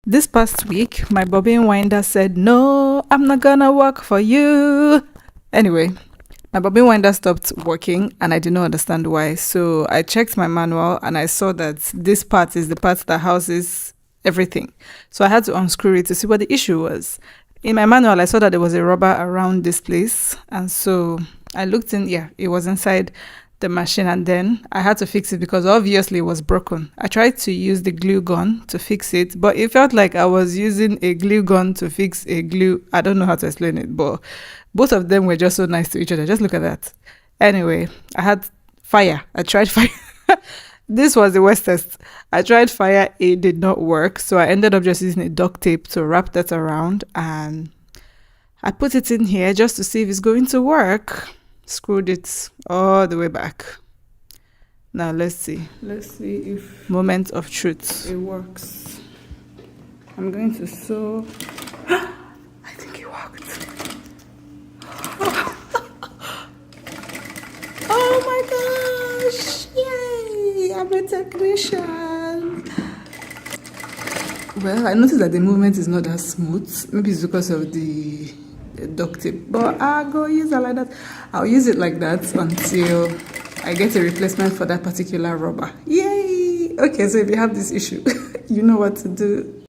This past week, my bobbin winder said, "No, I'm not gonna work for you." Anyway, my bobbin winder stopped working and I did not understand why. So I checked my manual and I saw that this part is the part that houses everything. So I had to unscrew it to see what the issue was. In my manual, I saw that there was a rubber around this place. And so I looked in, yeah, it was inside the machine, and then I had to fix it because obviously it was broken. I tried to use the glue gun to fix it, but it felt like I was using a glue gun to fix a glue. I don't know how to explain it, but both of them were just so nice to each other. Just look at that. Anyway, I had fire. I tried fire. This was the worst test. I tried fire, it did not work. So I ended up just using a duct tape to wrap that around, and I put it in here just to see if it's going to work. Screwed it all the way back. Now let's see if moment of truth, it works. I'm going to sew. I think it worked. Oh my gosh, yay, I'm a technician. Well, I noticed that the movement is not that smooth. Maybe it's because of the duct tape, but I'll go use it like that. I'll use it like that until I get a replacement for that particular rubber. Yay! Okay, so if you have this issue, you know what to do.